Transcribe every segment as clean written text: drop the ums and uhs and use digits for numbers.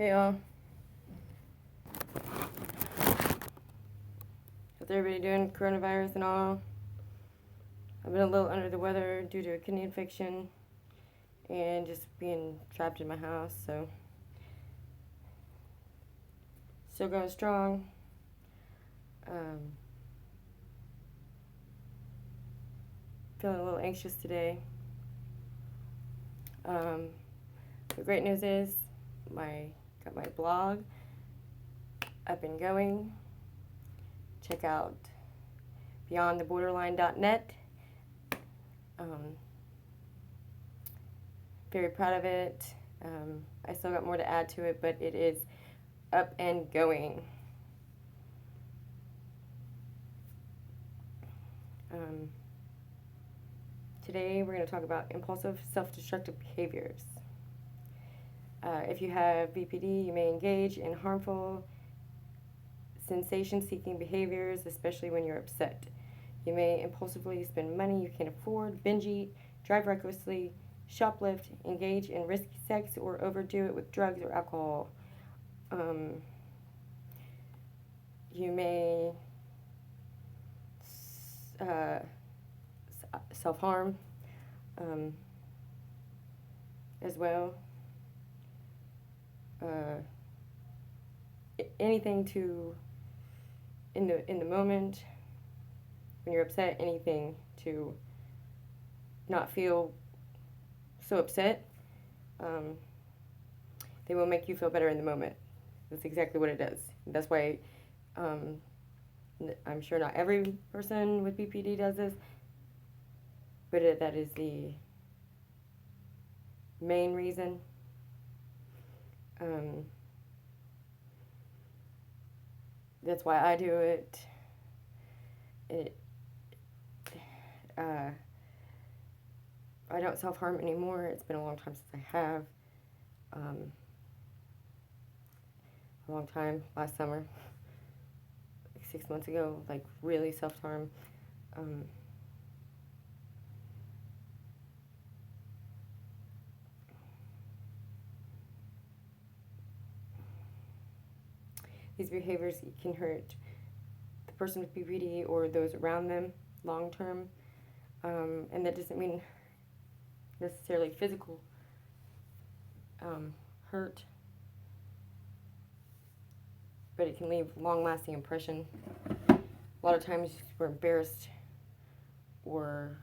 Hey all, how's everybody doing? Coronavirus and all. I've been a little under the weather due to a kidney infection and just being trapped in my house, so still going strong. Feeling a little anxious today. The great news is got my blog up and going. Check out beyondtheborderline.net. Very proud of it. I still got more to add to it, but it is up and going. Today we're going to talk about impulsive self-destructive behaviors. If you have BPD, you may engage in harmful sensation-seeking behaviors, especially when you're upset. You may impulsively spend money you can't afford, binge eat, drive recklessly, shoplift, engage in risky sex, or overdo it with drugs or alcohol. You may self-harm as well. Anything to in the moment when you're upset, anything to not feel so upset. They will make you feel better in the moment. That's exactly what it does. That's why I'm sure not every person with BPD does this, but that is the main reason. That's why I do it. I don't self-harm anymore. It's been a long time since I have. A long time, last summer, like 6 months ago, like really self-harm. These behaviors can hurt the person with BPD or those around them long term, and that doesn't mean necessarily physical hurt, but it can leave long-lasting impression. A lot of times we're embarrassed or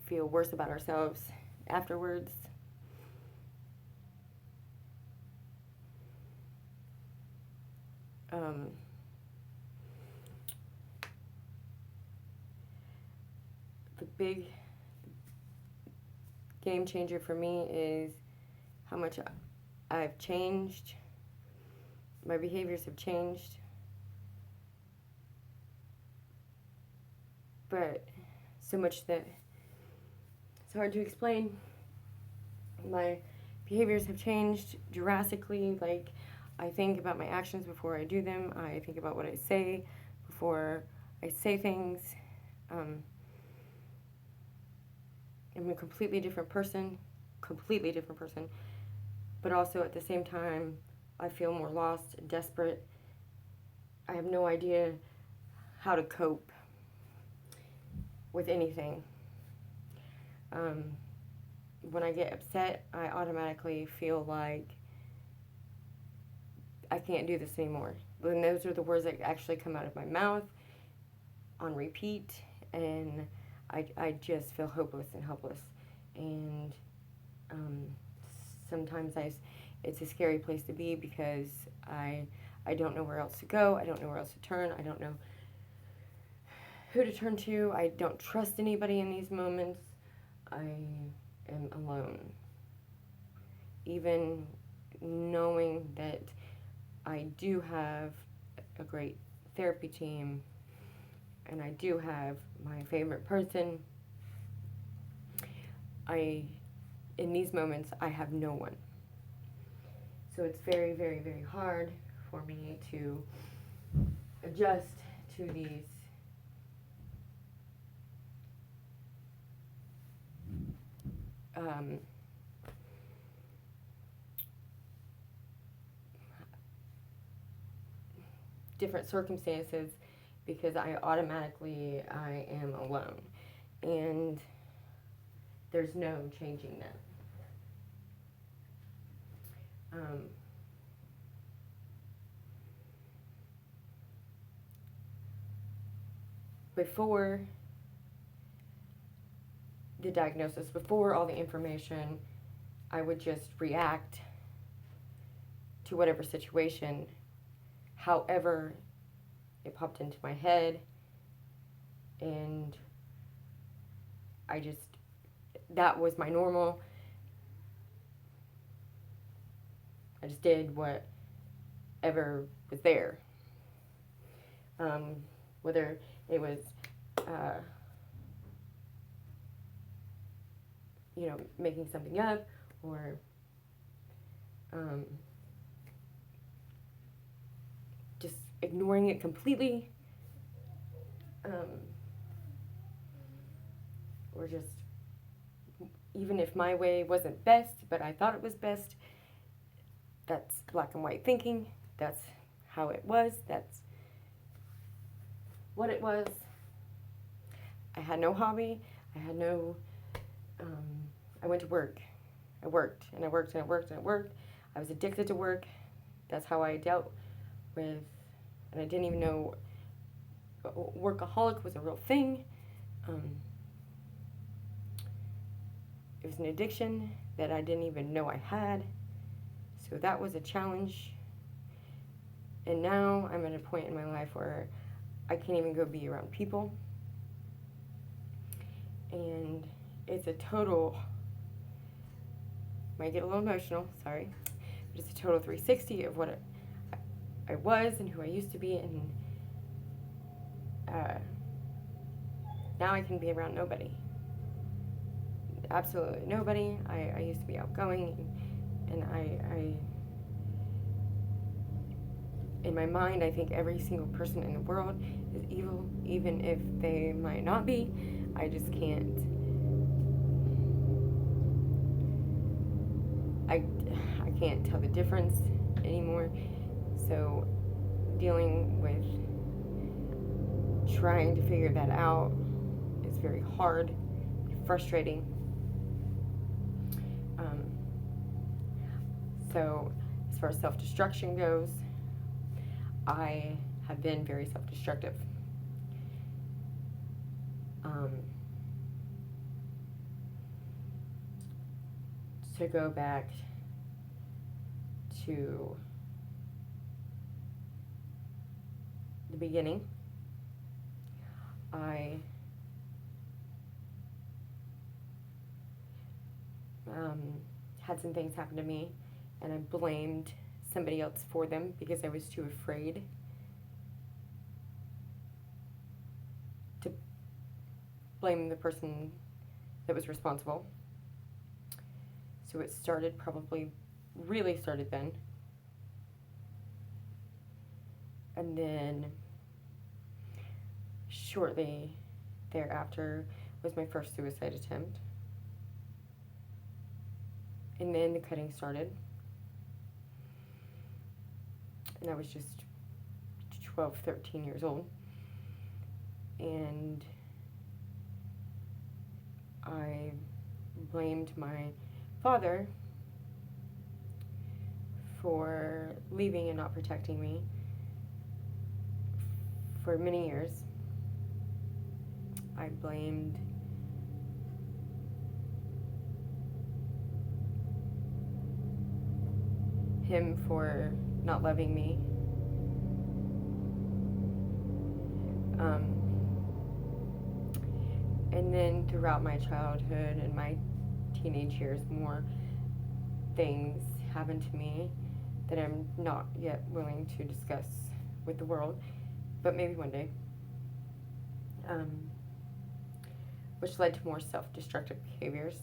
feel worse about ourselves afterwards. The big game changer for me is how much I've changed. My behaviors have changed. But so much that it's hard to explain. My behaviors have changed drastically. Like, I think about my actions before I do them. I think about what I say before I say things. I'm a completely different person. But also at the same time, I feel more lost, desperate. I have no idea how to cope with anything. When I get upset, I automatically feel like I can't do this anymore. And those are the words that actually come out of my mouth on repeat, and I just feel hopeless and helpless. And sometimes it's a scary place to be because I don't know where else to go. I don't know where else to turn. I don't know who to turn to. I don't trust anybody in these moments. I am alone. Even knowing that I do have a great therapy team and I do have my favorite person, in these moments, I have no one. So it's very, very, very hard for me to adjust to these different circumstances because I am alone. And there's no changing that. Before the diagnosis, before all the information, I would just react to whatever situation, however it popped into my head, and that was my normal. I just did whatever was there. Whether it was, making something up, or just ignoring it completely, or just, even if my way wasn't best, but I thought it was best, that's black and white thinking. That's how it was. That's what it was. I had no hobby. I had no, I went to work. I worked, and I worked, and I worked, and I worked. I was addicted to work. That's how I dealt with, and I didn't even know workaholic was a real thing. It was an addiction that I didn't even know I had. So that was a challenge. And now I'm at a point in my life where I can't even go be around people. And it's a total, might get a little emotional, sorry, but it's a total 360 of what I was and who I used to be, and now I can be around nobody. Absolutely nobody. I used to be outgoing, and I in my mind, I think every single person in the world is evil, even if they might not be. I just can't. I can't tell the difference anymore. So dealing with trying to figure that out is very hard, frustrating. So as far as self-destruction goes, I have been very self-destructive. To go back to the beginning, I had some things happen to me, and I blamed somebody else for them because I was too afraid to blame the person that was responsible. So it really started then. And then shortly thereafter was my first suicide attempt. And then the cutting started. And I was just 12, 13 years old. And I blamed my father for leaving and not protecting me for many years. I blamed him for not loving me. And then throughout my childhood and my teenage years, more things happened to me that I'm not yet willing to discuss with the world, but maybe one day, which led to more self-destructive behaviors.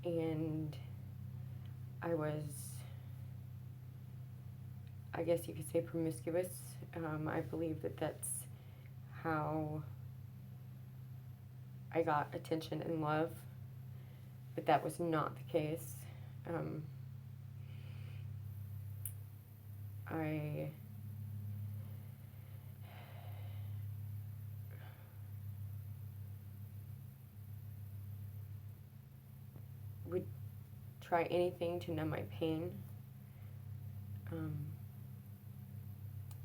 And I was, I guess you could say, promiscuous. I believe that that's how I got attention and love, but that was not the case. I would try anything to numb my pain.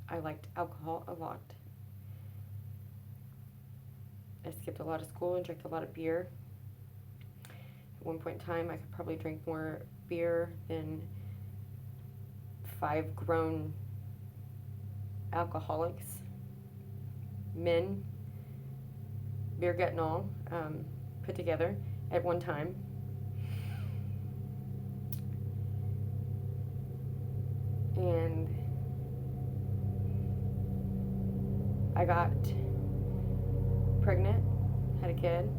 I liked alcohol a lot. I skipped a lot of school and drank a lot of beer. At one point in time, I could probably drink more beer than 5 grown alcoholics, men, beer gut and all, put together at one time. And I got pregnant, had a kid,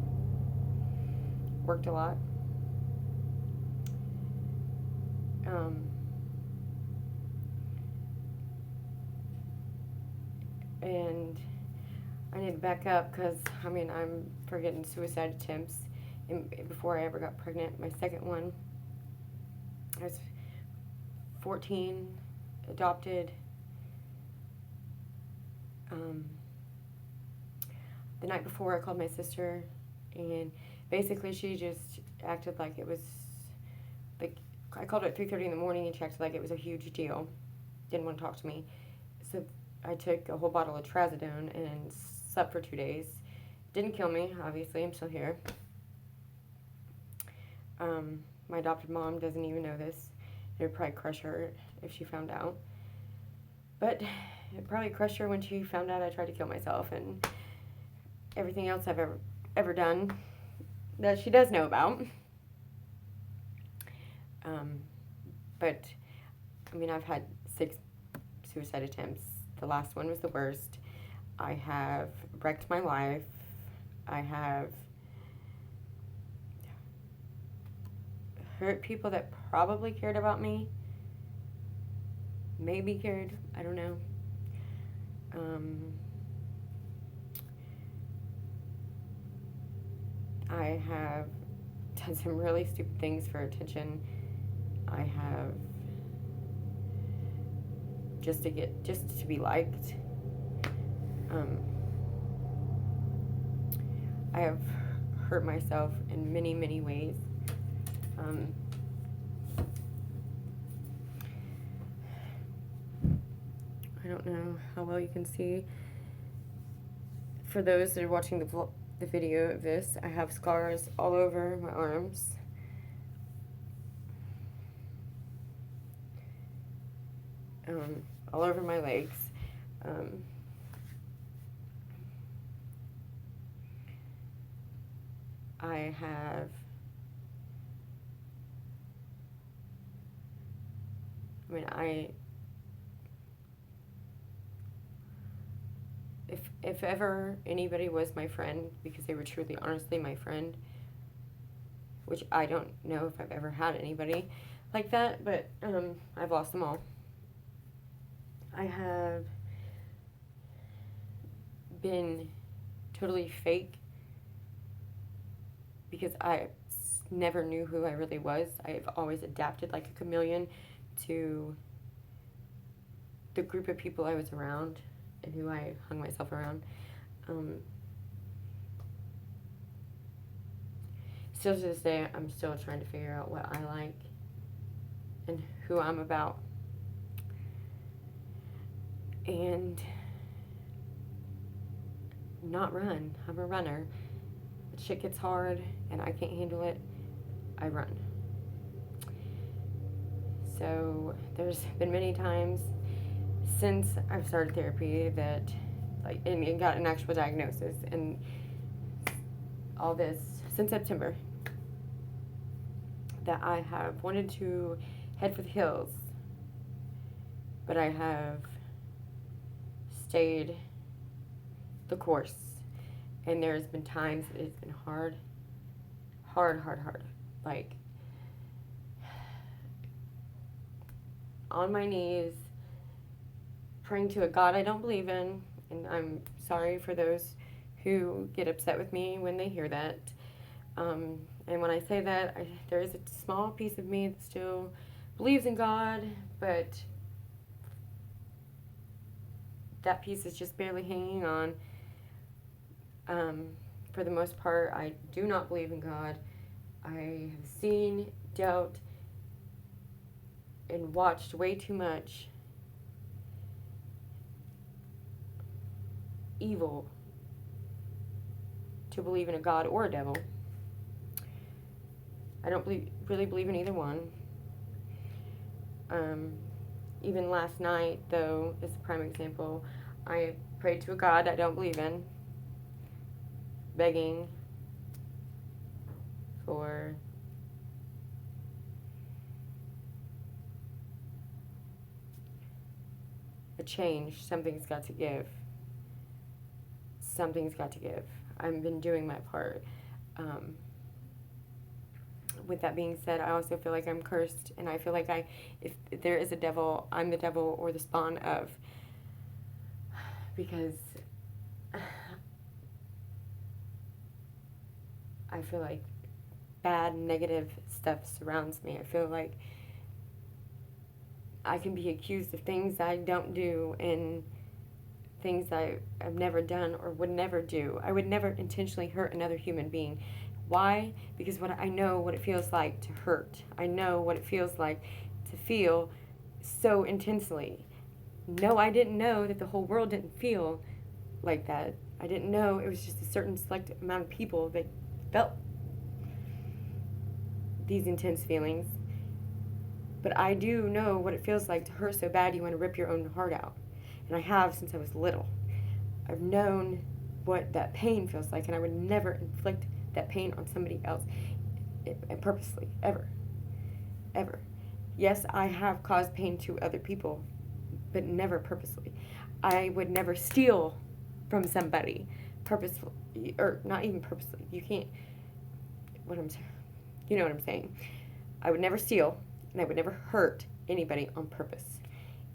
worked a lot. And I need to back up because, I'm forgetting suicide attempts. And before I ever got pregnant, my second one, I was 14, adopted. The night before, I called my sister, and basically she just acted like it was, like, I called her at 3:30 in the morning, and she acted like it was a huge deal. Didn't want to talk to me. So I took a whole bottle of trazodone and slept for 2 days. Didn't kill me, obviously. I'm still here. My adopted mom doesn't even know this. It would probably crush her if she found out. But it probably crushed her when she found out I tried to kill myself and everything else I've ever done that she does know about. But, I've had 6 suicide attempts. The last one was the worst. I have wrecked my life. I have hurt people that probably cared about me. Maybe cared. I don't know. I have done some really stupid things for attention. I have just to be liked. I have hurt myself in many, many ways. I don't know how well you can see. For those that are watching the video of this, I have scars all over my arms. All over my legs. I have if ever anybody was my friend, because they were truly, honestly my friend, which I don't know if I've ever had anybody like that, but I've lost them all. I have been totally fake because I never knew who I really was. I've always adapted like a chameleon to the group of people I was around and who I hung myself around. Still to this day, I'm still trying to figure out what I like and who I'm about. And not run. I'm a runner. If shit gets hard and I can't handle it, I run. So there's been many times since I've started therapy that, and got an actual diagnosis and all this since September, that I have wanted to head for the hills, but I have stayed the course. And there's been times that it's been hard. Like, on my knees, praying to a God I don't believe in. And I'm sorry for those who get upset with me when they hear that. And when I say that, there is a small piece of me that still believes in God, but that piece is just barely hanging on. For the most part, I do not believe in God. I have seen, dealt, and watched way too much evil to believe in a God or a devil. I don't really believe in either one. Even last night, though, is a prime example. I prayed to a God I don't believe in, begging for a change. Something's got to give. Something's got to give. I've been doing my part. With that being said, I also feel like I'm cursed, and I feel like if there is a devil, I'm the devil or the spawn of. Because I feel like bad, negative stuff surrounds me. I feel like I can be accused of things I don't do and things I've never done or would never do. I would never intentionally hurt another human being. Why? Because I know what it feels like to hurt. I know what it feels like to feel so intensely. No, I didn't know that the whole world didn't feel like that. I didn't know it was just a certain select amount of people that felt these intense feelings. But I do know what it feels like to hurt so bad you want to rip your own heart out. And I have since I was little. I've known what that pain feels like, and I would never inflict that pain on somebody else purposely, ever. Yes, I have caused pain to other people, but never purposely. I would never steal from somebody purposefully, or not even purposely. You can't, you know what I'm saying. I would never steal, and I would never hurt anybody on purpose.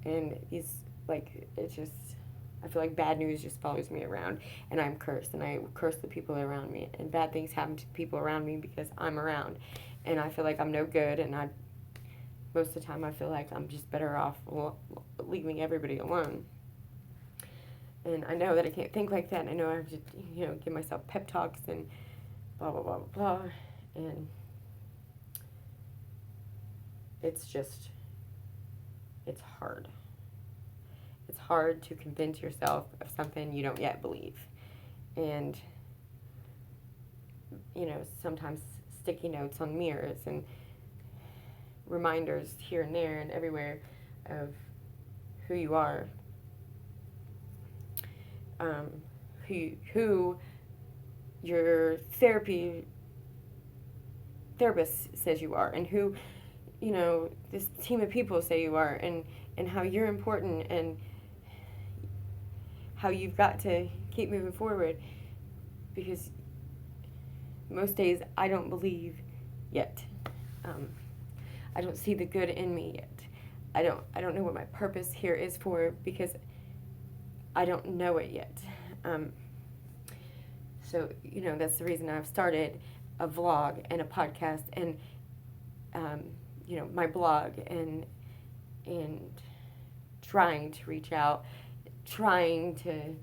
And it's just, I feel like bad news just follows me around, and I'm cursed, and I curse the people around me, and bad things happen to people around me because I'm around, and I feel like I'm no good, and most of the time I feel like I'm just better off leaving everybody alone. And I know that I can't think like that, and I know I have to, give myself pep talks and blah, blah, blah, blah, blah, and it's hard. It's hard to convince yourself of something you don't yet believe. And, sometimes sticky notes on mirrors and reminders here and there and everywhere of who you are, who your therapist says you are, and who, this team of people say you are, and how you're important, and how you've got to keep moving forward, because most days I don't believe yet. I don't see the good in me yet. I don't know what my purpose here is for, because I don't know it yet. So, that's the reason I've started a vlog and a podcast and, my blog and trying to reach out, trying to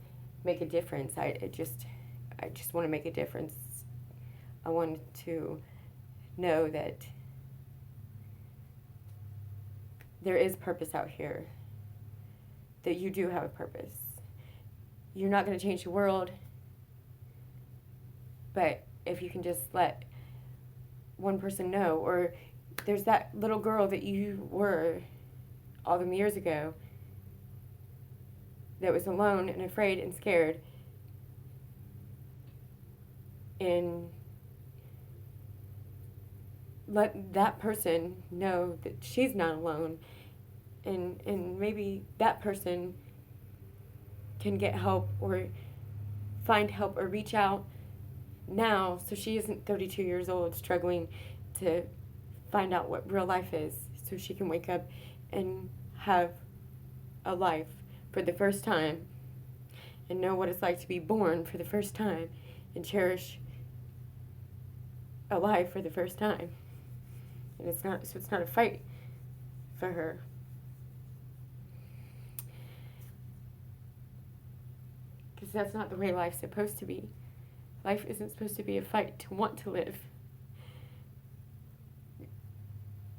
make a difference. I just want to make a difference. I want to know that there is purpose out here, that you do have a purpose. You're not going to change the world, but if you can just let one person know, or there's that little girl that you were all them years ago that was alone and afraid and scared, and let that person know that she's not alone, and maybe that person can get help or find help or reach out now, so she isn't 32 years old struggling to find out what real life is, so she can wake up and have a life for the first time and know what it's like to be born for the first time and cherish a life for the first time. And it's not a fight for her. Because that's not the way life's supposed to be. Life isn't supposed to be a fight to want to live.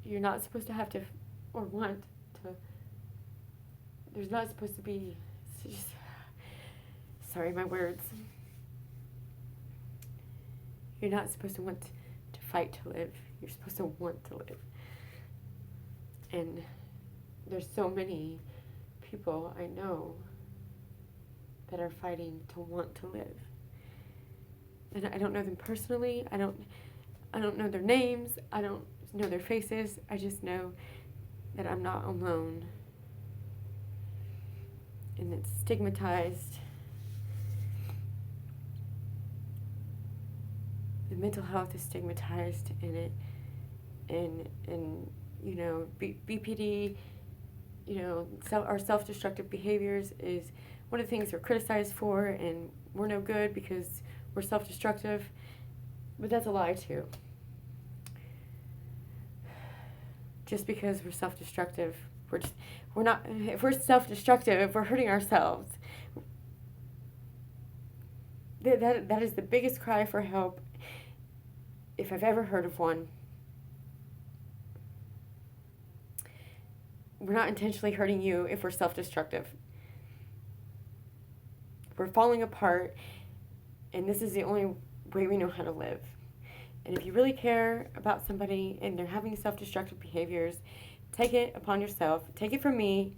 You're not supposed to have to, or want to, there's not supposed to be, sorry, my words. You're not supposed to want to fight to live. You're supposed to want to live. And there's so many people I know that are fighting to want to live. And I don't know them personally. I don't know their names. I don't know their faces. I just know that I'm not alone. And it's stigmatized. The mental health is stigmatized in it. And you know, BPD, you know, our self-destructive behaviors is one of the things we're criticized for, and we're no good because we're self-destructive. But that's a lie too. Just because we're self-destructive, we're not. If we're self-destructive, we're hurting ourselves. That is the biggest cry for help, if I've ever heard of one. We're not intentionally hurting you if we're self-destructive. We're falling apart, and this is the only way we know how to live. And if you really care about somebody and they're having self-destructive behaviors, take it upon yourself. Take it from me,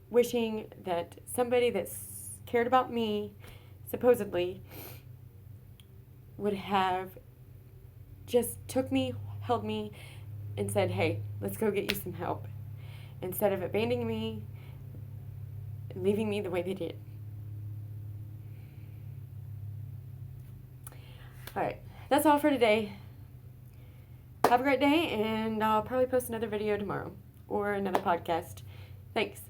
wishing that somebody that's cared about me, supposedly, would have just took me, held me, and said, hey, let's go get you some help, instead of abandoning me and leaving me the way they did. All right, that's all for today. Have a great day, and I'll probably post another video tomorrow or another podcast. Thanks.